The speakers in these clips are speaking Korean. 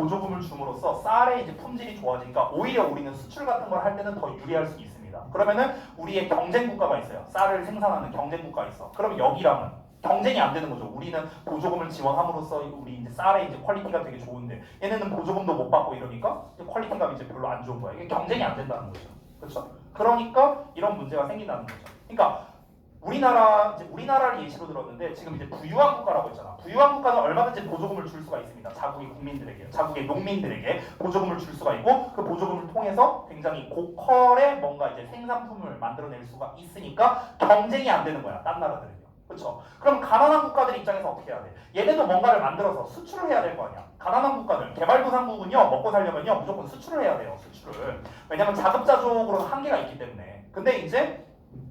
보조금을 줌으로써 쌀의 이제 품질이 좋아지니까 오히려 우리는 수출 같은 걸 할 때는 더 유리할 수 있습니다. 그러면은 우리의 경쟁 국가가 있어요. 쌀을 생산하는 경쟁 국가가 있어. 그럼 여기랑은 경쟁이 안 되는 거죠. 우리는 보조금을 지원함으로써 우리 이제 쌀의 이제 퀄리티가 되게 좋은데 얘네는 보조금도 못 받고 이러니까 이제 퀄리티가 이제 별로 안 좋은 거야. 이게 경쟁이 안 된다는 거죠. 그렇죠? 그러니까 이런 문제가 생긴다는 거죠. 그러니까 우리나라를 예시로 들었는데 지금 이제 부유한 국가라고 했잖아. 부유한 국가는 얼마든지 보조금을 줄 수가 있습니다. 자국의 국민들에게, 자국의 농민들에게 보조금을 줄 수가 있고 그 보조금을 통해서 굉장히 고퀄의 뭔가 이제 생산품을 만들어낼 수가 있으니까 경쟁이 안 되는 거야. 딴 나라들은요. 그렇죠? 그럼 가난한 국가들 입장에서 어떻게 해야 돼? 얘네도 뭔가를 만들어서 수출을 해야 될 거 아니야. 가난한 국가들, 개발도상국은요 먹고 살려면요 무조건 수출을 해야 돼요. 수출을. 왜냐면 자급자족으로는 한계가 있기 때문에. 근데 이제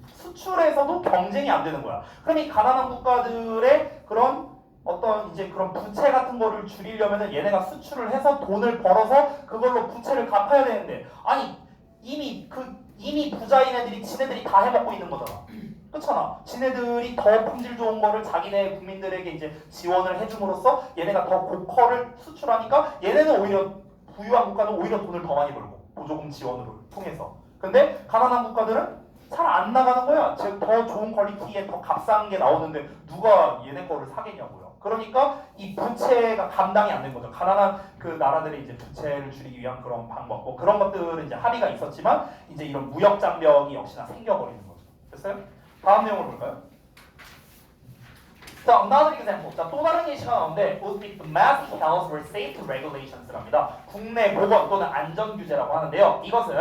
수출에서도 경쟁이 안 되는 거야. 그럼 이 가난한 국가들의 그런 어떤 이제 그런 부채 같은 거를 줄이려면은 얘네가 수출을 해서 돈을 벌어서 그걸로 부채를 갚아야 되는데 아니 이미 부자인 애들이 지네들이 다 해먹고 있는 거잖아. 그렇잖아. 지네들이 더 품질 좋은 거를 자기네 국민들에게 이제 지원을 해줌으로써 얘네가 더 고퀄을 수출하니까 얘네는 오히려 부유한 국가는 오히려 돈을 더 많이 벌고 보조금 지원을 통해서. 근데 가난한 국가들은 잘 안 나가는 거야. 즉 더 좋은 퀄리티에 더 값싼 게 나오는데 누가 얘네 거를 사겠냐고요. 그러니까 이 부채가 감당이 안 된 거죠. 가난한 그 나라들이 이제 부채를 줄이기 위한 그런 방법, 뭐 그런 것들은 이제 합의가 있었지만 이제 이런 무역 장벽이 역시나 생겨버리는 거죠. 됐어요? 다음 내용을 볼까요? 자, another example. 자, 또 다른 예시가 나오는데 would be domestic health or safety regulations랍니다. 국내 보건 또는 안전 규제라고 하는데요. 이것은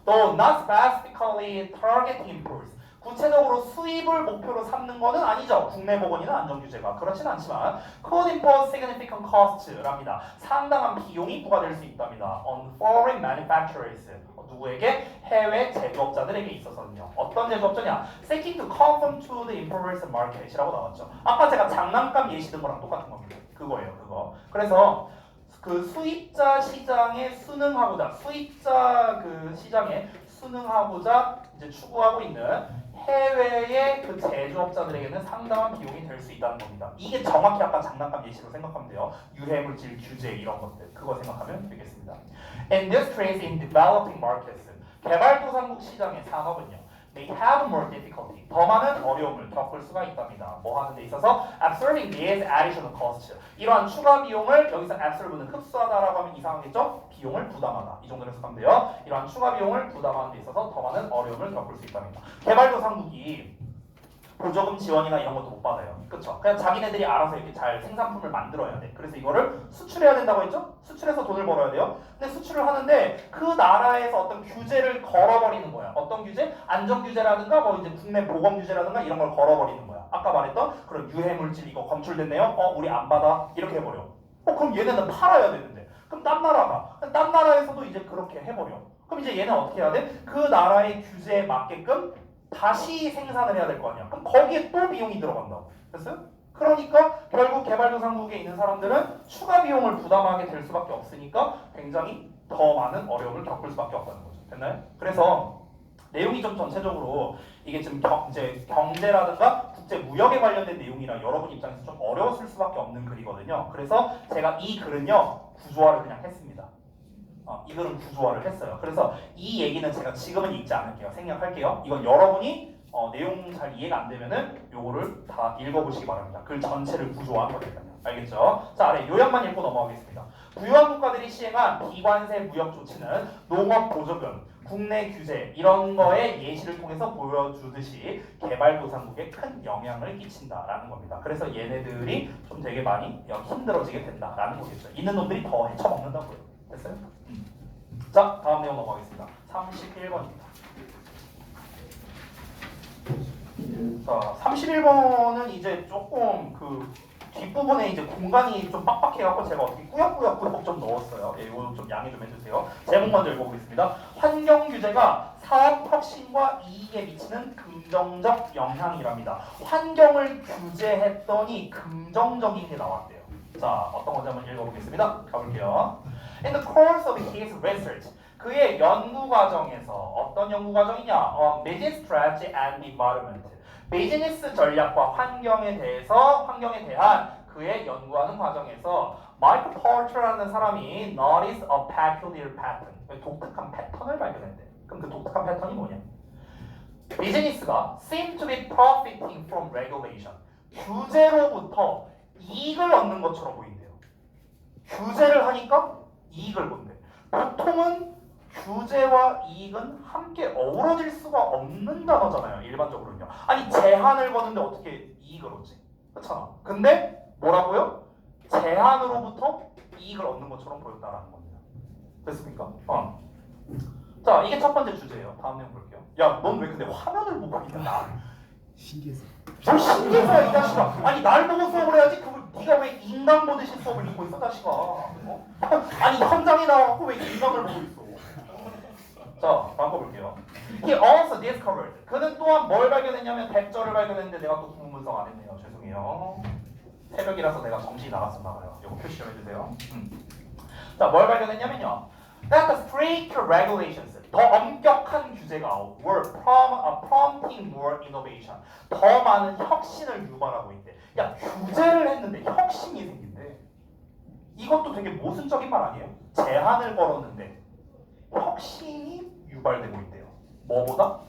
though not specifically targeting imports. 구체적으로 수입을 목표로 삼는 것은 아니죠. 국내 보건이나 안전 규제가 그렇진 않지만 could impose significant cost랍니다. 상당한 비용이 부과될 수 있답니다. on foreign manufacturers. 누구에게? 해외 제조업자들에게 있어서는요. 어떤 제조업자냐? seeking to conform to the imports market이라고 나왔죠. 아까 제가 장난감 예시 든 거랑 똑같은 겁니다. 그거예요, 그거. 그래서 그 수입자 시장에 수입자 그 시장에 순응하고자 이제 추구하고 있는 해외의 그 제조업자들에게는 상당한 비용이 될 수 있다는 겁니다. 이게 정확히 아까 장난감 예시로 생각하면 돼요. 유해물질 규제 이런 것들 그거 생각하면 되겠습니다. Industries in developing markets 개발도상국 시장의 산업은요. May have more difficulty 더 많은 어려움을 겪을 수가 있답니다. 뭐 하는 데 있어서 absorbing these additional costs 이러한 추가 비용을 여기서 absorb는 흡수하다라고 하면 이상하겠죠? 비용을 부담하다 이 정도로 해석하면 돼요. 이러한 추가 비용을 부담하는 데 있어서 더 많은 어려움을 겪을 수 있답니다. 개발도상국이 보조금 지원이나 이런 것도 못 받아요. 그쵸? 그냥 자기네들이 알아서 이렇게 잘 생산품을 만들어야 돼. 그래서 이거를 수출해야 된다고 했죠? 수출해서 돈을 벌어야 돼요. 근데 수출을 하는데 그 나라에서 어떤 규제를 걸어버리는 거야. 어떤 규제? 안전 규제라든가 뭐 이제 국내 보건 규제라든가 이런 걸 걸어버리는 거야. 아까 말했던 그런 유해물질 이거 검출됐네요? 우리 안 받아. 이렇게 해버려. 그럼 얘네는 팔아야 되는데. 그럼 딴 나라에서도 이제 그렇게 해버려. 그럼 이제 얘는 어떻게 해야 돼? 그 나라의 규제에 맞게끔 다시 생산을 해야 될 거 아니야. 그럼 거기에 또 비용이 들어간다고. 됐어요? 그러니까 결국 개발도상국에 있는 사람들은 추가 비용을 부담하게 될 수밖에 없으니까 굉장히 더 많은 어려움을 겪을 수밖에 없다는 거죠. 됐나요? 그래서 내용이 좀 전체적으로 이게 지금 이제 경제라든가 국제 무역에 관련된 내용이라 여러분 입장에서 좀 어려웠을 수밖에 없는 글이거든요. 그래서 제가 이 글은요 구조화를 그냥 했습니다. 이 글은 구조화를 했어요. 그래서 이 얘기는 제가 지금은 읽지 않을게요. 생략할게요. 이건 여러분이 내용 잘 이해가 안 되면은 요거를 다 읽어보시기 바랍니다. 글 전체를 구조화한 거니까요. 알겠죠? 자, 아래 요약만 읽고 넘어가겠습니다. 부유한 국가들이 시행한 비관세 무역 조치는 농업 보조금, 국내 규제 이런 거에 예시를 통해서 보여주듯이 개발도상국에 큰 영향을 끼친다라는 겁니다. 그래서 얘네들이 좀 되게 많이 힘들어지게 된다라는 거겠죠. 있는 놈들이 더 헤쳐먹는다고요. 됐어요? 자, 다음 내용 넘어가겠습니다. 31번입니다. 자, 31번은 이제 조금 그 뒷부분에 이제 공간이 좀 빡빡해갖고 제가 어떻게 꾸역꾸역 좀 넣었어요. 예, 이거 좀 양해 좀 해주세요. 제목 먼저 읽어보겠습니다. 환경 규제가 사업 혁신과 이익에 미치는 긍정적 영향이랍니다. 환경을 규제했더니 긍정적인 게 나왔대요. 자, 어떤 건지 한번 읽어보겠습니다. 가볼게요. In the course of his research, 그의 연구 과정에서 어떤 연구 과정이냐? Business Strategy and Environment. 비즈니스 전략과 환경에 대한 그의 연구하는 과정에서 마이클 포르트라는 사람이 notice a peculiar pattern, 독특한 패턴을 발견했대. 그럼 그 독특한 패턴이 뭐냐? 비즈니스가 seem to be profiting from regulation. 규제로부터 이익을 얻는 것처럼 보인대요. 규제를 하니까 이익을 본대. 보통은 규제와 이익은 함께 어우러질 수가 없는 단어잖아요. 일반적으로는요. 아니 제한을 거는데 어떻게 이익을 얻지? 그렇잖아. 근데 뭐라고요? 제한으로부터 이익을 얻는 것처럼 보였다라는 겁니다. 됐습니까? 자, 이게 첫 번째 주제예요. 다음 내용 볼게요. 야, 넌 왜 근데 화면을 보고 있냐? 신기해서. 뭘 신기해서야 이 자식아. 아니 날 보고 수업을 해야지. 그걸 네가 왜 인간 보듯이 수업을 듣고 있어 자식아. 아니 현장에 나와갖고 왜 인간을 보고 있어. 자, 다음 거 볼게요. He also discovered. 그는 또한 뭘 발견했냐면 대절을 발견했는데 내가 또 구문 분석 안 했네요. 죄송해요. 새벽이라서 내가 정신이 나갔어 나가요. 이거 표시 좀 해주세요. 자, 뭘 발견했냐면요. That the stricter regulations, 더 엄격한 규제가 were prompting more innovation. 더 많은 혁신을 유발하고 있대. 야, 규제를 했는데 혁신이 생긴대. 이것도 되게 모순적인 말 아니에요? 제한을 걸었는데 혁신이 유발되고 있대요. 뭐보다?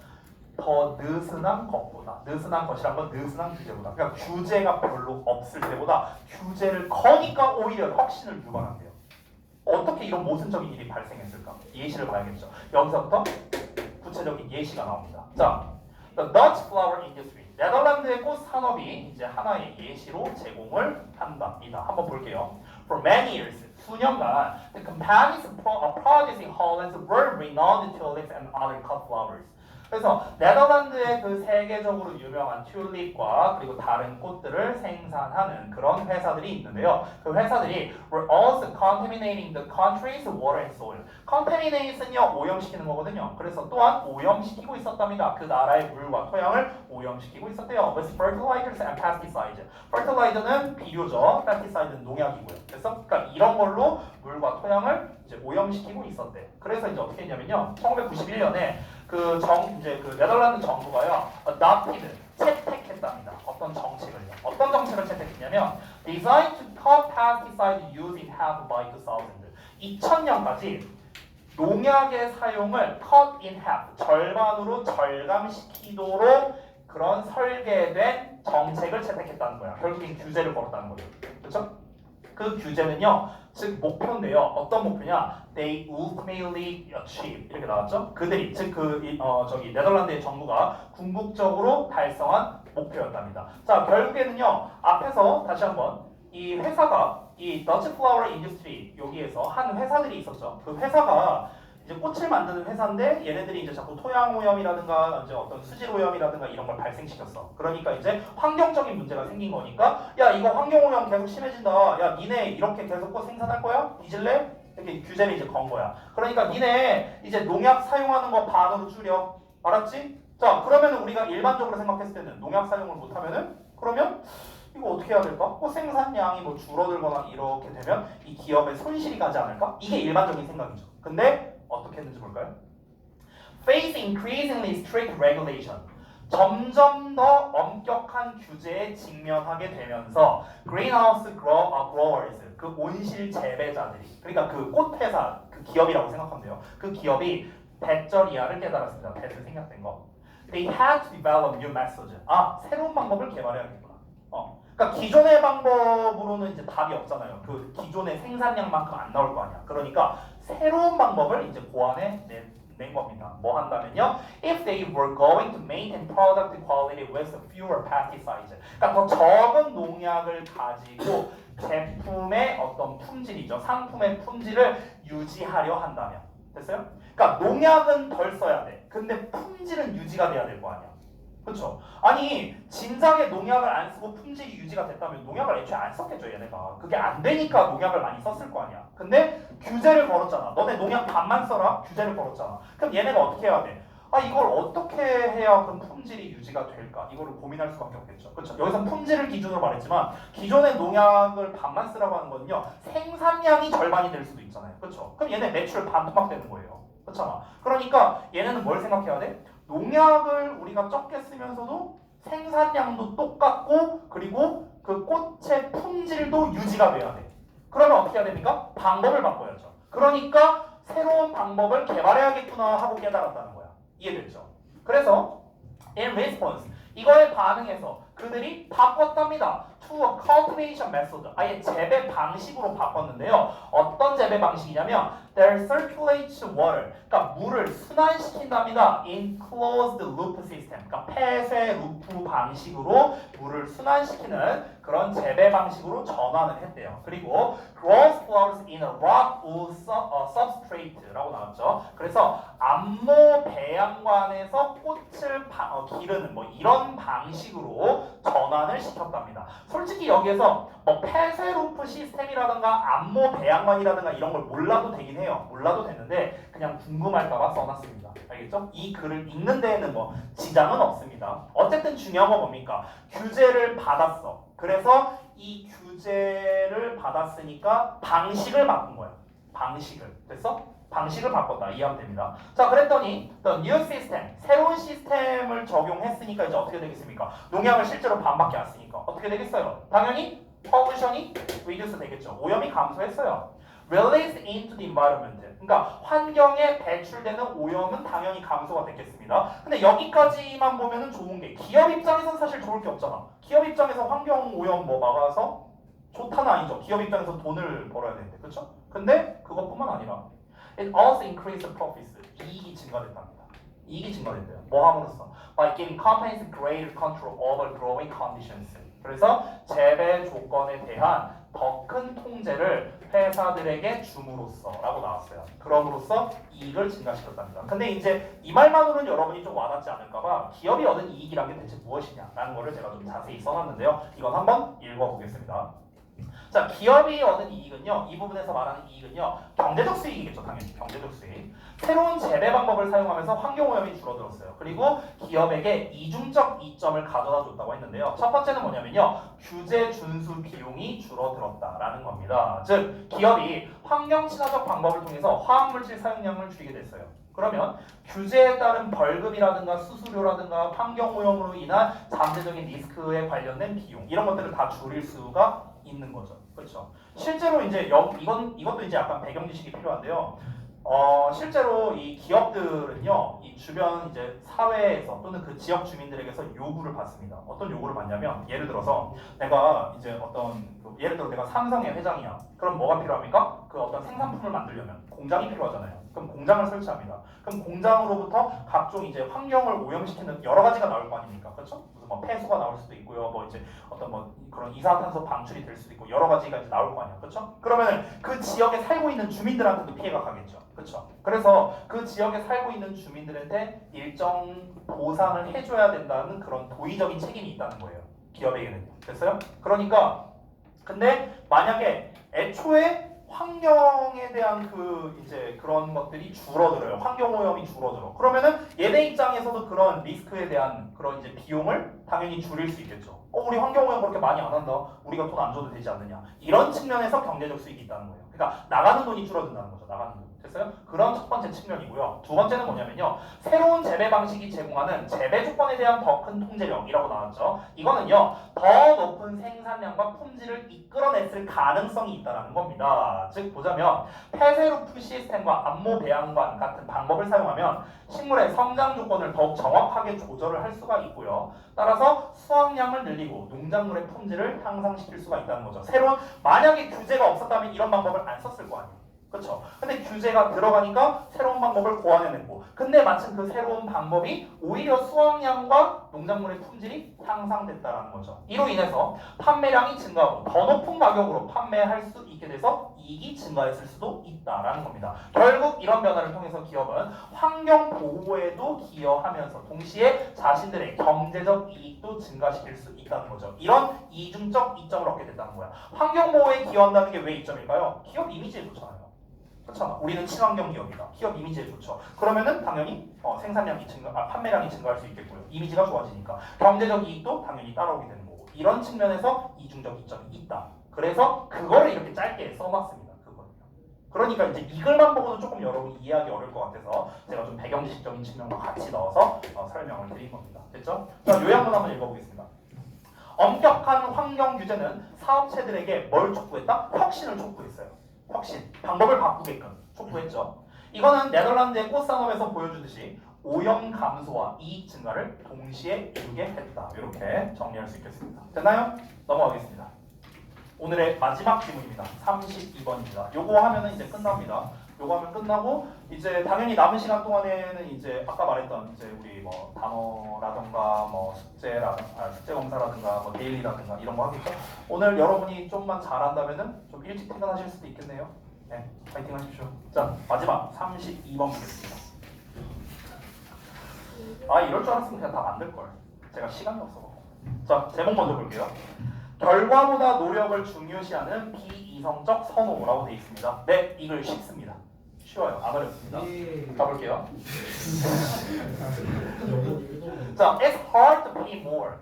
더 느슨한 것보다. 느슨한 것이란 건 느슨한 규제보다. 그러니까 규제가 별로 없을 때보다 규제를 거니까 오히려 혁신을 유발한대요. 어떻게 이런 모순적인 일이 발생했을까? 예시를 봐야겠죠. 여기서부터 구체적인 예시가 나옵니다. 자, the Dutch flower industry. 네덜란드의 꽃 산업이 이제 하나의 예시로 제공을 한답니다. 한번 볼게요. For many years, 수년간, the companies producing Hollands were renowned tulips and other cut flowers. 그래서 네덜란드의 그 세계적으로 유명한 튤립과 그리고 다른 꽃들을 생산하는 그런 회사들이 있는데요. 그 회사들이 were also contaminating the country's water and soil. contaminate은요 오염시키는 거거든요. 그래서 또한 오염시키고 있었답니다. 그 나라의 물과 토양을 오염시키고 있었대요. with fertilizers and pesticides. fertilizer는 비료죠. pesticide는 농약이고요. 그래서 그러니까 이런 걸로 물과 토양을 이제 오염시키고 있었대. 그래서 이제 어떻게 했냐면요. 1991년에 그 네덜란드 정부가요, adopted, 채택했답니다. 어떤 정책을요? 어떤 정책을 채택했냐면, designed to cut pesticide use in half by 2000. 2000년까지 농약의 사용을 cut in half, 절반으로 절감시키도록 그런 설계된 정책을 채택했다는 거야. 결국엔 규제를 걸었다는 거죠. 그렇죠? 그 규제는요, 즉 목표인데요. 어떤 목표냐? They ultimately achieve 이렇게 나왔죠. 그들이 즉 네덜란드의 정부가 궁극적으로 달성한 목표였답니다. 자, 결국에는요. 앞에서 다시 한번 이 회사가 이 Dutch Flower Industry 여기에서 한 회사들이 있었죠. 그 회사가 이제 꽃을 만드는 회사인데 얘네들이 이제 자꾸 토양 오염이라든가 이제 어떤 수질 오염이라든가 이런 걸 발생시켰어. 그러니까 이제 환경적인 문제가 생긴 거니까 야 이거 환경 오염 계속 심해진다. 야 니네 이렇게 계속 꽃 생산할 거야? 뒤질래? 이렇게 규제를 이제 건 거야. 그러니까 니네 이제 농약 사용하는 거 반으로 줄여. 알았지? 자 그러면 우리가 일반적으로 생각했을 때는 농약 사용을 못하면은 그러면 이거 어떻게 해야 될까? 꽃 생산량이 뭐 줄어들거나 이렇게 되면 이 기업에 손실이 가지 않을까? 이게 일반적인 생각이죠. 근데 어떻게 했는지 볼까요? Face increasingly strict regulation. 점점 더 엄격한 규제에 직면하게 되면서 greenhouse growers, 그 온실 재배자들이, 그러니까 그 꽃 회사, 그 기업이라고 생각하면 돼요. 그 기업이 대절이야를 깨달았습니다. 대절 생략된 거. They had to develop new methods. 새로운 방법을 개발해야겠구나. 그러니까 기존의 방법으로는 이제 답이 없잖아요. 그 기존의 생산량만큼 안 나올 거 아니야. 그러니까 새로운 방법을 이제 고안해 낸 겁니다. 뭐 한다면요. If they were going to maintain product quality with fewer pesticides. 그러니까 더 적은 농약을 가지고 제품의 어떤 품질이죠. 상품의 품질을 유지하려 한다면. 됐어요? 그러니까 농약은 덜 써야 돼. 근데 품질은 유지가 돼야 될 거 아니야. 그렇죠? 아니 진작에 농약을 안 쓰고 품질이 유지가 됐다면 농약을 애초에 안 썼겠죠 얘네가. 그게 안 되니까 농약을 많이 썼을 거 아니야. 근데 규제를 걸었잖아. 너네 농약 반만 써라. 규제를 걸었잖아. 그럼 얘네가 어떻게 해야 돼? 이걸 어떻게 해야 그럼 품질이 유지가 될까? 이거를 고민할 수밖에 없겠죠. 그렇죠? 여기서 품질을 기준으로 말했지만 기존의 농약을 반만 쓰라고 하는 거는요. 생산량이 절반이 될 수도 있잖아요. 그렇죠? 그럼 얘네 매출 반토막 되는 거예요. 그렇잖아. 그러니까 얘네는 뭘 생각해야 돼? 농약을 우리가 적게 쓰면서도 생산량도 똑같고 그리고 그 꽃의 품질도 유지가 돼야 돼. 그러면 어떻게 해야 됩니까? 방법을 바꿔야죠. 그러니까 새로운 방법을 개발해야겠구나 하고 깨달았다는 거야. 이해됐죠? 그래서 in response 이거에 반응해서 그들이 바꿨답니다. to a cultivation method 아예 재배 방식으로 바꿨는데요. 어떤 재배 방식이냐면 they circulate water 그러니까 물을 순환시킨답니다. in closed loop system 그러니까 폐쇄 루프 방식으로 물을 순환시키는 그런 재배 방식으로 전환을 했대요. 그리고 grows flowers in a rock wool substrate라고 나왔죠. 그래서 안모 배양관에서 꽃을 기르는 뭐 이런 방식으로 전환을 시켰답니다. 솔직히 여기에서 뭐 폐쇄 루프 시스템이라든가 안모 배양관이라든가 이런 걸 몰라도 되긴 해요. 몰라도 되는데 그냥 궁금할까봐 써놨습니다. 알겠죠? 이 글을 읽는 데에는 뭐 지장은 없습니다. 어쨌든 중요한 건 뭡니까? 규제를 받았어. 그래서 이 규제를 받았으니까 방식을 바꾼 거야. 방식을. 됐어? 방식을 바꿨다. 이해하면 됩니다. 자, 그랬더니 the new system, 새로운 시스템을 적용했으니까 이제 어떻게 되겠습니까? 농약을 실제로 반밖에 안 쓰니까 어떻게 되겠어요? 당연히 pollution이 reduce 되겠죠. 오염이 감소했어요. released into the environment. 그러니까 환경에 배출되는 오염은 당연히 감소가 됐겠습니다. 근데 여기까지만 보면은 좋은 게 기업 입장에서는 사실 좋을 게 없잖아. 기업 입장에서 환경 오염 뭐 막아서 좋다는 아니죠. 기업 입장에서 돈을 벌어야 되는데, 그렇죠? 근데 그것뿐만 아니라 it also increased profits. 이익이 증가됐답니다. 이익이 증가됐대요. 뭐 함으로써? By giving companies greater control over growing conditions. 그래서 재배 조건에 대한 더 큰 통제를 회사들에게 줌으로써라고 나왔어요. 그럼으로써 이익을 증가시켰답니다. 근데 이제 이 말만으로는 여러분이 좀 와닿지 않을까봐 기업이 얻은 이익이란 게 대체 무엇이냐라는 거를 제가 좀 자세히 써놨는데요. 이건 한번 읽어보겠습니다. 자, 기업이 얻은 이익은요, 이 부분에서 말하는 이익은요, 경제적 수익이겠죠, 당연히 경제적 수익. 새로운 재배 방법을 사용하면서 환경오염이 줄어들었어요. 그리고 기업에게 이중적 이점을 가져다 줬다고 했는데요. 첫 번째는 뭐냐면요, 규제 준수 비용이 줄어들었다라는 겁니다. 즉, 기업이 환경 친화적 방법을 통해서 화학물질 사용량을 줄이게 됐어요. 그러면 규제에 따른 벌금이라든가 수수료라든가 환경오염으로 인한 잠재적인 리스크에 관련된 비용 이런 것들을 다 줄일 수가 있는 거죠. 그렇죠. 실제로 이제 이것도 이제 약간 배경 지식이 필요한데요. 실제로 이 기업들은요, 이 주변 이제 사회에서 또는 그 지역 주민들에게서 요구를 받습니다. 어떤 요구를 받냐면, 예를 들어서 내가 이제 예를 들어 내가 삼성의 회장이야. 그럼 뭐가 필요합니까? 그 어떤 생산품을 만들려면 공장이 필요하잖아요. 그럼 공장을 설치합니다. 그럼 공장으로부터 각종 이제 환경을 오염시키는 여러 가지가 나올 거 아닙니까? 그렇죠? 무슨 뭐 폐수가 나올 수도 있고요. 뭐 이제 어떤 뭐 그런 이산화탄소 방출이 될 수도 있고 여러 가지가 이제 나올 거 아니야. 그렇죠? 그러면 그 지역에 살고 있는 주민들한테도 피해가 가겠죠. 그렇죠? 그래서 그 지역에 살고 있는 주민들한테 일정 보상을 해줘야 된다는 그런 도의적인 책임이 있다는 거예요. 기업에게는. 됐어요? 그러니까 근데 만약에 애초에 환경에 대한 이제 그런 것들이 줄어들어요. 환경 오염이 줄어들어. 그러면은 얘네 입장에서도 그런 리스크에 대한 그런 이제 비용을 당연히 줄일 수 있겠죠. 우리 환경 오염 그렇게 많이 안 한다. 우리가 돈 안 줘도 되지 않느냐. 이런 측면에서 경제적 수익이 있다는 거예요. 그러니까 나가는 돈이 줄어든다는 거죠. 나가는 돈. 됐어요? 그런 첫 번째 측면이고요. 두 번째는 뭐냐면요. 새로운 재배 방식이 제공하는 재배 조건에 대한 더 큰 통제력이라고 나왔죠. 이거는요. 더 높은 생산량과 품질을 이끌어냈을 가능성이 있다는 겁니다. 즉 보자면 폐쇄루프 시스템과 안모 배양관 같은 방법을 사용하면 식물의 성장 조건을 더욱 정확하게 조절을 할 수가 있고요. 따라서 수확량을 늘리고 농작물의 품질을 향상시킬 수가 있다는 거죠. 만약에 규제가 없었다면 이런 방법을 안 썼을 거 아니에요. 그렇죠. 근데 규제가 들어가니까 새로운 방법을 고안해냈고, 근데 마침 그 새로운 방법이 오히려 수확량과 농작물의 품질이 향상됐다는 거죠. 이로 인해서 판매량이 증가하고 더 높은 가격으로 판매할 수 있게 돼서 이익이 증가했을 수도 있다라는 겁니다. 결국 이런 변화를 통해서 기업은 환경 보호에도 기여하면서 동시에 자신들의 경제적 이익도 증가시킬 수 있다는 거죠. 이런 이중적 이점을 얻게 됐다는 거야. 환경 보호에 기여한다는 게 왜 이점일까요? 기업 이미지에 좋잖아요. 그렇잖아. 우리는 친환경 기업이다. 기업 이미지에 좋죠. 그러면은 당연히 판매량이 증가할 수 있겠고요. 이미지가 좋아지니까 경제적 이익도 당연히 따라오게 되는 거고. 이런 측면에서 이중적 이점이 있다. 그래서 그거를 이렇게 짧게 써놨습니다. 그러니까 이제 이 글만 보고도 조금 여러분이 이해하기 어려울 것 같아서 제가 좀 배경지식적인 측면과 같이 넣어서 설명을 드린 겁니다. 됐죠? 자, 요약문 한번 읽어보겠습니다. 엄격한 환경 규제는 사업체들에게 뭘 촉구했다? 혁신을 촉구했어요. 혁신, 방법을 바꾸게끔 촉구했죠. 이거는 네덜란드의 꽃산업에서 보여주듯이 오염 감소와 이익 증가를 동시에 이루게 했다. 이렇게 정리할 수 있겠습니다. 됐나요? 넘어가겠습니다. 오늘의 마지막 지문입니다. 32번입니다. 요거 하면은 이제 끝납니다. 요거 하면 끝나고 이제 당연히 남은 시간 동안에는 이제 아까 말했던 이제 우리 뭐 단어라든가 뭐 숙제 검사라든가 뭐 데일리라든가 이런 거 하겠죠. 오늘 여러분이 좀만 잘한다면은 좀 일찍 퇴근하실 수도 있겠네요. 네, 파이팅 하십시오. 자, 마지막 32번 보겠습니다. 아, 이럴 줄 알았으면 그냥 다 만들 걸. 제가 시간이 없어. 자, 제목 먼저 볼게요. 결과보다 노력을 중요시하는 비이성적 선호라고 되어 있습니다. 네, 이걸 쉽습니다. 쉬워요. 안 어렵습니다. 가볼게요. 자, it's hard to pay more.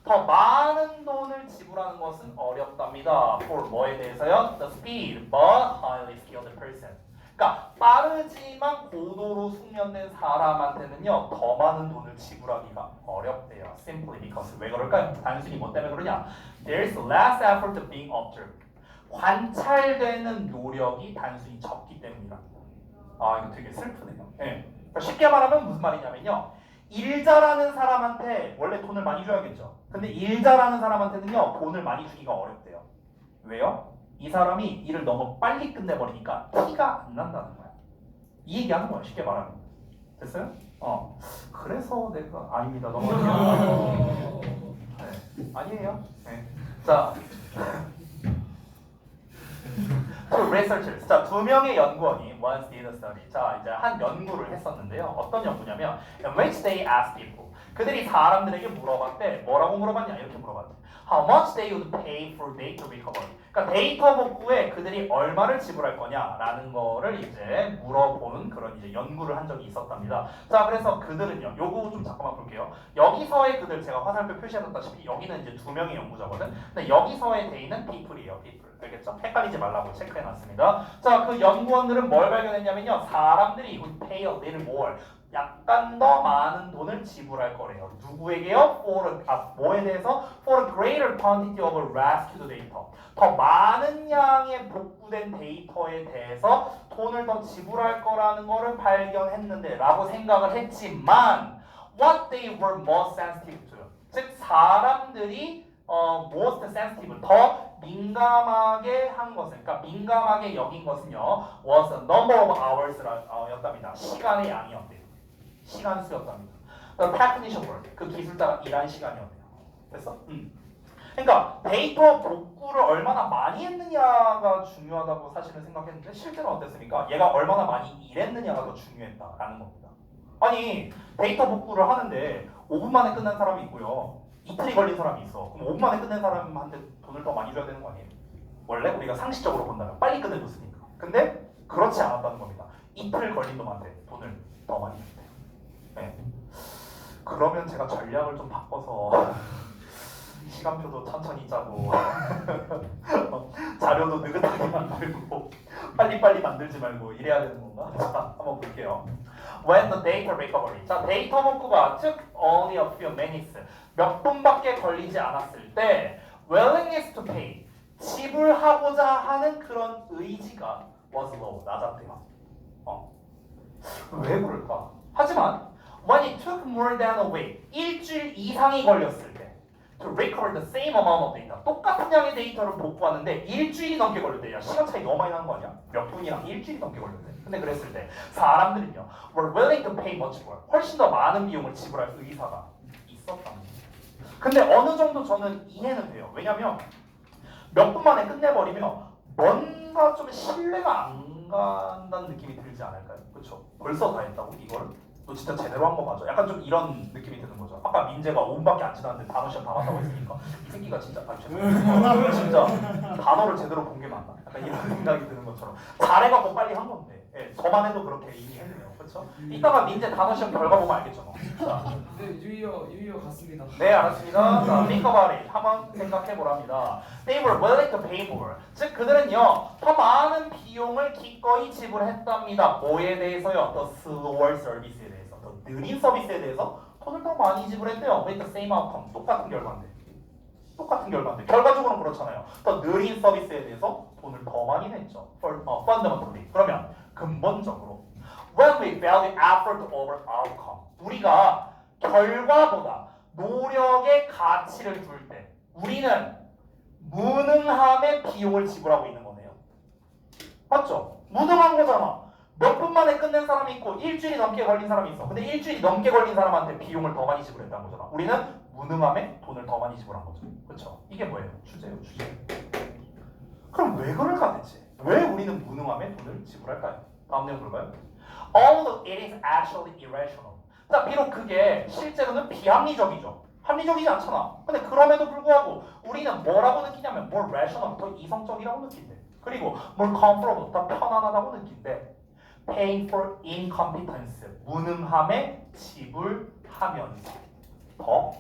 더 많은 돈을 지불하는 것은 어렵답니다. for 뭐에 대해서요? The speed, but highly skilled person. 그러니까 빠르지만 고도로 숙련된 사람한테는요 더 많은 돈을 지불하기가 어렵대요. Simply because 왜 그럴까요? 단순히 뭐 때문에 그러냐? There's less effort being observed. 관찰되는 노력이 단순히 적기 때문이랍니다. 아 이거 되게 슬프네요. 네. 그러니까 쉽게 말하면 무슨 말이냐면요. 일 잘하는 사람한테 원래 돈을 많이 줘야겠죠. 근데 일 잘하는 사람한테는요 돈을 많이 주기가 어렵대요. 왜요? 이 사람이 일을 너무 빨리 끝내버리니까 티가 안 난다는 거야. 이 얘기하는 거야 쉽게 말하면. 됐어요? 그래서 내가 아닙니다. 넘어갈게요. 네. 아니에요. 네. 자, researchers. 자, 두 명의 연구원이 once did a study. 자, 이제 한 연구를 했었는데요. 어떤 연구냐면 in which they asked people. 그들이 사람들에게 물어봤대. 뭐라고 물어봤냐? 이렇게 물어봤대. How much they would pay for data recovery. 그러니까 데이터 복구에 그들이 얼마를 지불할 거냐라는 거를 이제 물어보는 그런 이제 연구를 한 적이 있었답니다. 자, 그래서 그들은요. 요거 좀 잠깐만 볼게요. 여기서의 그들 제가 화살표 표시해놨다시피 여기는 이제 두 명의 연구자거든. 근데 여기서의 데이는 people이에요. people. 알겠죠? 헷갈리지 말라고 체크해놨습니다. 자, 그 연구원들은 뭘 발견했냐면요. 사람들이 would pay a little more. 약간 더 많은 돈을 지불할 거래요. 누구에게요? 뭐에 대해서? For a greater quantity of rescued data. 더 많은 양의 복구된 데이터에 대해서 돈을 더 지불할 거라는 거를 발견했는데 라고 생각을 했지만 what they were most sensitive to. 즉 사람들이 most sensitive, 더 민감하게 한 것은, 그러니까 민감하게 여긴 것은요 was the number of hours 였답니다. 시간의 양이었대요. 시간 수였답니다. The technician work, 그 기술자가 일한 시간이었대요. 됐어? 그러니까 데이터 복구를 얼마나 많이 했느냐가 중요하다고 사실은 생각했는데 실제로 어땠습니까? 얘가 얼마나 많이 일했느냐가 더 중요했다라는 겁니다. 아니 데이터 복구를 하는데 5분 만에 끝난 사람이 있고요. 이틀이 걸린 사람이 있어. 그럼 5분 만에 끝낸 사람한테 돈을 더 많이 줘야 되는 거 아니에요? 원래 우리가 상식적으로 본다면 빨리 끝내줬으니까. 근데 그렇지 않았다는 겁니다. 이틀 걸린 놈한테 돈을 더 많이 줬대요. 네. 그러면 제가 전략을 좀 바꿔서 시간표도 천천히 짜고 자료도 느긋하게 만들고 빨리빨리 만들지 말고 이래야 되는 건가? 자, 한번 볼게요. When the data recovery. 자, 데이터 복구가 took only a few minutes. 몇 분밖에 걸리지 않았을 때 willingness to pay. 지불하고자 하는 그런 의지가 was low. 낮았대요. 왜 그럴까? 하지만 when it took more than a week. 일주일 이상이 걸렸을 때 to recover the same amount of data. 똑같은 양의 데이터를 복구하는데 일주일이 넘게 걸렸대. 야, 시간 차이 너무 많이 나는 거 아니야? 몇 분이랑 일주일이 넘게 걸렸대. 근데 그랬을 때 사람들은요 were willing to pay much more. 훨씬 더 많은 비용을 지불할 의사가 있었답니다. 근데 어느 정도 저는 이해는 돼요. 왜냐면 몇 분 만에 끝내버리면 뭔가 좀 신뢰가 안 간다는 느낌이 들지 않을까요? 그렇죠? 벌써 다 했다고 이거를? 너 진짜 제대로 한 거 맞아? 약간 좀 이런 느낌이 드는 거죠. 아까 민재가 5분밖에 안 지났는데 단어 시험 다 봤다고 했으니까 이 새끼가 진짜 죄송해요. 진짜 단어를 제대로 본 게 맞나? 약간 이런 생각이 드는 것처럼 잘해갖고 빨리 한 건데 저만 해도 그렇게 이미 했네요. 그렇죠? 이따가 민재 단어 시험 결과 보면 알겠죠. 뭐. 자. 네, 유이어 같습니다. 네, 알았습니다. 자, think about it. 한번 생각해 보랍니다. They were willing to pay more. 즉 그들은요 더 많은 비용을 기꺼이 지불했답니다. 뭐에 대해서요? The slower service에 대해서, 더 느린 서비스에 대해서 돈을 더 많이 지불했대요. With the same outcome, 똑같은 결과인데. 똑같은 결과인데 결과적으로는 그렇잖아요. 더 느린 서비스에 대해서 돈을 더 많이 냈죠. fundamentally. 그러면 근본적으로 when we value effort over outcome 우리가 결과보다 노력의 가치를 둘 때 우리는 무능함의 비용을 지불하고 있는 거네요. 맞죠? 무능한 거잖아. 몇 분 만에 끝낸 사람이 있고 일주일이 넘게 걸린 사람이 있어. 근데 일주일이 넘게 걸린 사람한테 비용을 더 많이 지불했다는 거잖아. 우리는 무능함에 돈을 더 많이 지불한 거죠. 그렇죠? 이게 뭐예요? 주제예요, 주제. 그럼 왜 그럴까 대체? 왜 우리는 무능함에 돈을 지불할까요? 다음 내용 볼까요? Although it is actually irrational. 자, 비록 그게 실제로는 비합리적이죠. 합리적이지 않잖아. 근데 그럼에도 불구하고 우리는 뭐라고 느끼냐면 more rational, 더 이성적이라고 느낀대. 그리고 more comfortable, 더 편안하다고 느낀대. Paying for incompetence, 무능함에 지불하면서 더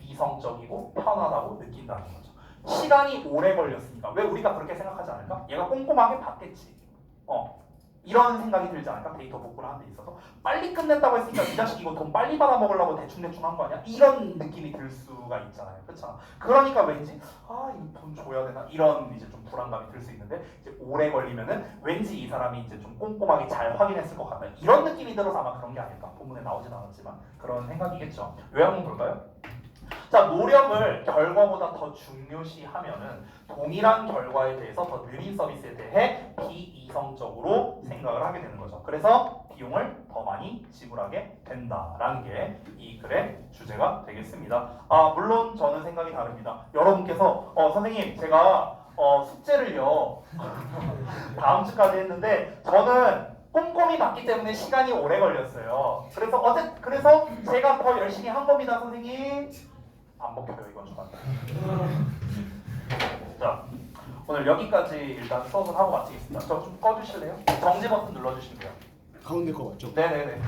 이성적이고 편하다고 느낀다는 거죠. 시간이 오래 걸렸으니까 왜 우리가 그렇게 생각하지 않을까? 얘가 꼼꼼하게 봤겠지. 이런 생각이 들지 않을까? 데이터 복구를 하는 데 있어서 빨리 끝냈다고 했으니까 이 자식 이거 돈 빨리 받아먹으려고 대충대충 한 거 아니야? 이런 느낌이 들 수가 있잖아요. 그렇잖아. 그러니까 왠지 이거 돈 줘야 되나? 이런 이제 좀 불안감이 들 수 있는데 이제 오래 걸리면은 왠지 이 사람이 이제 좀 꼼꼼하게 잘 확인했을 것 같다. 이런 느낌이 들어서 아마 그런 게 아닐까? 본문에 나오진 않았지만 그런 생각이겠죠. 왜 한번 볼까요? 자, 노력을 결과보다 더 중요시하면은 동일한 결과에 대해서 더 느린 서비스에 대해 비이성적으로 생각을 하게 되는 거죠. 그래서 비용을 더 많이 지불하게 된다라는 게 이 글의 주제가 되겠습니다. 물론 저는 생각이 다릅니다. 여러분께서 선생님 제가 숙제를요 다음 주까지 했는데 저는 꼼꼼히 봤기 때문에 시간이 오래 걸렸어요. 그래서 제가 더 열심히 한 겁니다, 선생님. 안 먹혀요 이건 좀. 자, 오늘 여기까지 일단 수업은 하고 마치겠습니다. 저 좀 꺼주실래요? 정지 버튼 눌러주시면 돼요. 가운데 거 맞죠? 네네네.